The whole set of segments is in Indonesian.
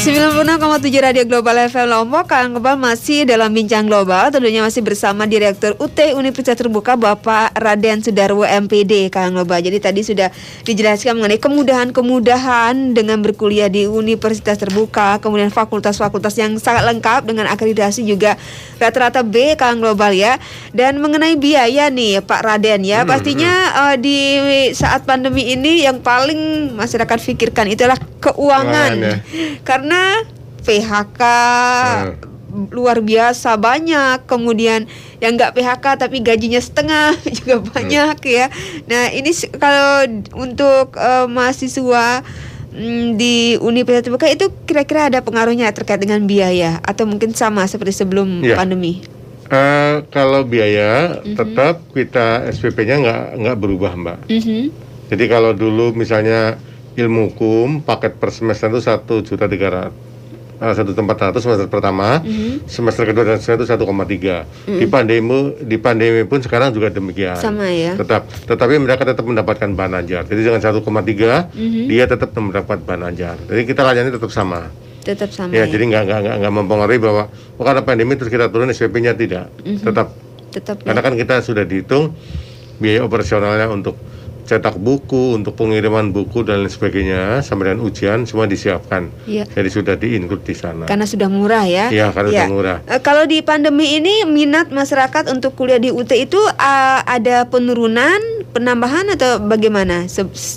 96,7 Radio Global FM Lombok. Kang Global masih dalam bincang global. Tentunya masih bersama Direktur UT Universitas Terbuka Bapak Raden Sudarwo MPD, Kang Global. Jadi tadi sudah dijelaskan mengenai kemudahan-kemudahan dengan berkuliah di Universitas Terbuka, kemudian fakultas-fakultas yang sangat lengkap dengan akreditasi juga rata-rata B, Kang Global ya. Dan mengenai biaya nih Pak Raden ya, pastinya di saat pandemi ini yang paling masyarakat pikirkan itulah keuangan. Karena PHK luar biasa banyak, kemudian yang nggak PHK tapi gajinya setengah juga banyak ya. Nah ini kalau untuk mahasiswa di Universitas Terbuka itu kira-kira ada pengaruhnya terkait dengan biaya atau mungkin sama seperti sebelum pandemi? Kalau biaya tetap kita SPP-nya nggak berubah Mbak. Jadi kalau dulu misalnya ilmu hukum paket per semester itu 1.300.000 1.400.000 semester pertama, semester kedua dan semester itu 1,3. Di pandemi pun sekarang juga demikian. Sama ya. Tetapi mereka tetap mendapatkan bahan ajar. Jadi dengan 1,3 dia tetap mendapat bahan ajar. Jadi kita layani tetap sama. Tetap sama. Ya, jadi nggak mempengaruhi bahwa karena pandemi terus kita turun SPP-nya tidak. Tetap. Karena kan kita sudah dihitung biaya operasionalnya untuk cetak buku, untuk pengiriman buku dan lain sebagainya, sampai dengan ujian semua disiapkan. Jadi sudah di-include di sana. Karena sudah murah ya. Iya, karena sudah murah. Kalau di pandemi ini minat masyarakat untuk kuliah di UT itu ada penurunan, penambahan atau bagaimana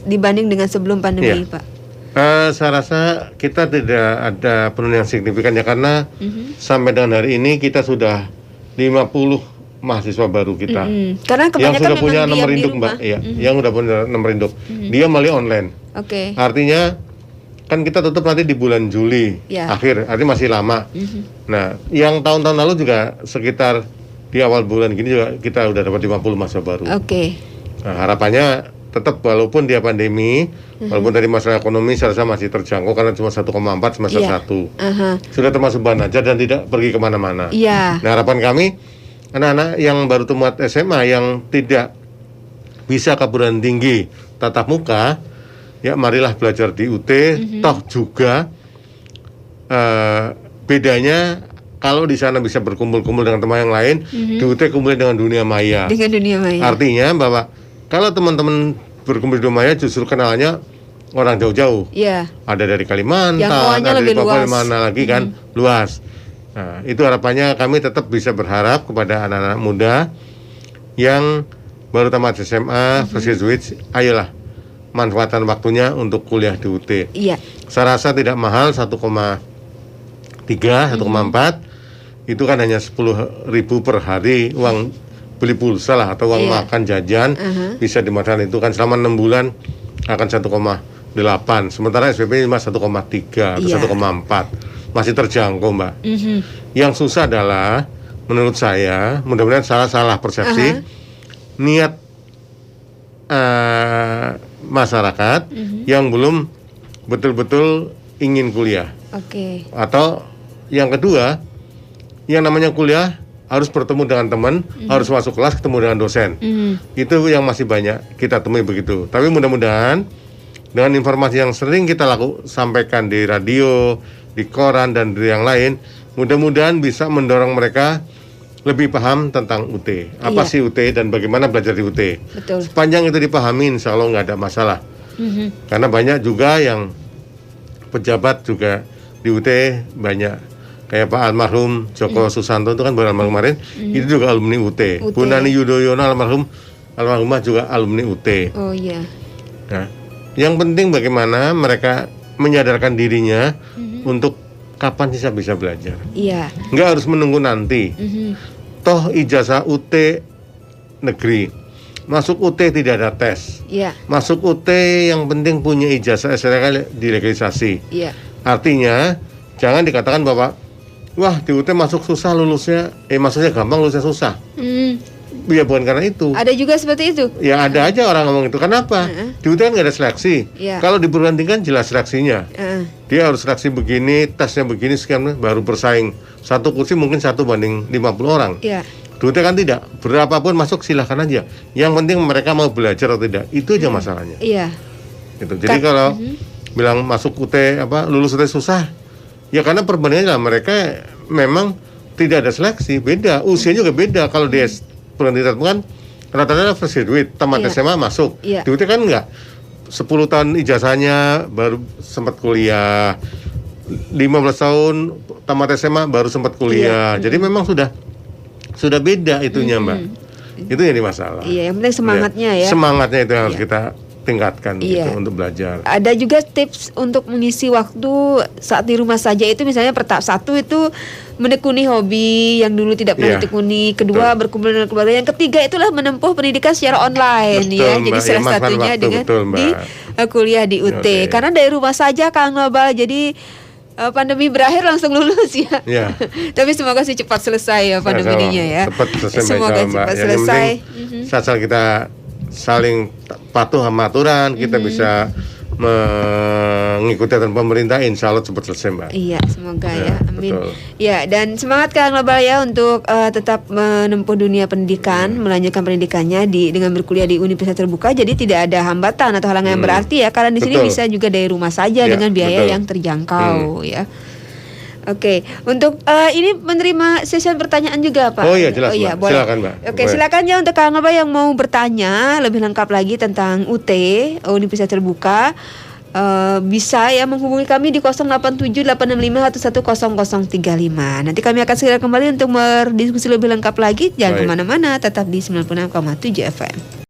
dibanding dengan sebelum pandemi, Pak? Saya rasa kita tidak ada penurunan yang signifikan ya, karena sampai dengan hari ini kita sudah 50 mahasiswa baru kita karena yang sudah punya nomor induk Mbak, yang sudah punya nomor induk, dia melalui online. Artinya kan kita tutup nanti di bulan Juli akhir, artinya masih lama. Nah, yang tahun-tahun lalu juga sekitar di awal bulan gini juga kita udah dapat 50 mahasiswa baru. Nah, harapannya tetap walaupun dia pandemi, walaupun dari masalah ekonomi saya rasa masih terjangkau karena cuma 1,4 semester 1. Sudah termasuk bahan ajar dan tidak pergi kemana-mana. Nah, harapan kami anak-anak yang baru tamat SMA yang tidak bisa ke perguruan tinggi tatap muka, ya marilah belajar di UT. Toh juga bedanya kalau di sana bisa berkumpul-kumpul dengan teman yang lain, di UT kumpul dengan dunia maya. Artinya bahwa kalau teman-teman berkumpul di dunia maya justru kenalannya orang jauh-jauh. Ada dari Kalimantan, ada dari Papua, mana lagi kan luas. Nah, itu harapannya kami tetap bisa berharap kepada anak-anak muda yang baru tamat SMA, fresh graduate, ayolah manfaatkan waktunya untuk kuliah di UT. Saya rasa tidak mahal, 1,3, 1,4 itu kan hanya 10.000 per hari uang beli pulsa lah atau uang makan jajan bisa dimakan, itu kan selama 6 bulan akan 1,8. Sementara SPP cuma 1,3 atau 1,4. Masih terjangkau Mbak. Yang susah adalah menurut saya, mudah-mudahan salah persepsi, niat masyarakat yang belum betul-betul ingin kuliah. Atau yang kedua, yang namanya kuliah harus bertemu dengan teman, harus masuk kelas, ketemu dengan dosen. Itu yang masih banyak kita temui begitu. Tapi mudah-mudahan dengan informasi yang sering kita sampaikan di radio, di koran dan di yang lain, mudah-mudahan bisa mendorong mereka lebih paham tentang UT. Apa sih UT dan bagaimana belajar di UT. Sepanjang itu dipahami, insya Allah nggak ada masalah. Karena banyak juga yang pejabat juga di UT banyak. Kayak Pak almarhum Joko Susanto itu kan baru almarhum kemarin, itu juga alumni UT. Bu Nani Yudhoyono almarhumah juga alumni UT. Nah, yang penting bagaimana mereka menyadarkan dirinya untuk kapan sih saya bisa belajar. Nggak harus menunggu nanti. Toh ijazah UT negeri, masuk UT tidak ada tes. Masuk UT yang penting punya ijazah SNK dilegalisasi. Artinya jangan dikatakan bahwa wah di UT masuk susah lulusnya, masuknya gampang lulusnya susah. Ya bukan karena itu. Ada juga seperti itu. Ya ada aja orang ngomong itu. Kenapa? Di UT kan nggak ada seleksi. Kalau di perguruan tinggi kan jelas seleksinya. Dia harus seleksi begini, tesnya begini, sekian baru bersaing. Satu kursi mungkin 1 banding 50 orang. Di UT kan tidak. Berapapun masuk silahkan aja. Yang penting mereka mau belajar atau tidak. Itu aja masalahnya. Gitu. Jadi kalau bilang masuk UT lulus UT susah, Ya karena perbandingannya mereka memang tidak ada seleksi, beda, usianya juga beda. Kalau di pendidikan kan rata-rata fresh graduate, tamat SMA masuk. Di UT kan enggak. 10 tahun ijazahnya baru sempat kuliah. 15 tahun tamat SMA baru sempat kuliah. Jadi memang sudah beda itunya, Mbak. Itu jadi masalah. Iya, yang penting semangatnya ya. Semangatnya itu yang harus kita tingkatkan gitu untuk belajar. Ada juga tips untuk mengisi waktu saat di rumah saja itu, misalnya satu itu menekuni hobi yang dulu tidak pernah ditekuni, kedua berkumpul dengan keluarga, yang ketiga itulah menempuh pendidikan secara online. Jadi salah satunya dengan di kuliah di UT. Karena dari rumah saja Kang Nobal, jadi pandemi berakhir langsung lulus ya. Tapi semoga sih cepat selesai ya pandeminya ya. Semoga cepat selesai. Saat kita saling patuh sama aturan, kita bisa mengikuti aturan pemerintah, insya Allah cepat selesai, Mbak. Iya, semoga ya, amin. Betul. Ya, dan semangat Kang Nobal ya untuk tetap menempuh dunia pendidikan, melanjutkan pendidikannya dengan berkuliah di universitas terbuka. Jadi tidak ada hambatan atau halangan yang berarti ya, karena di sini bisa juga dari rumah saja dengan biaya yang terjangkau ya. Oke, untuk ini menerima sesi pertanyaan juga Pak. Oh iya, jelas. Mbak. Boleh. Silakan, Mbak. Oke, silakan ya untuk Kang Nobal yang mau bertanya lebih lengkap lagi tentang UT Universitas Terbuka, bisa ya menghubungi kami di 087865110035. Nanti kami akan segera kembali untuk berdiskusi lebih lengkap lagi. Jangan kemana-mana, tetap di 96,7 FM.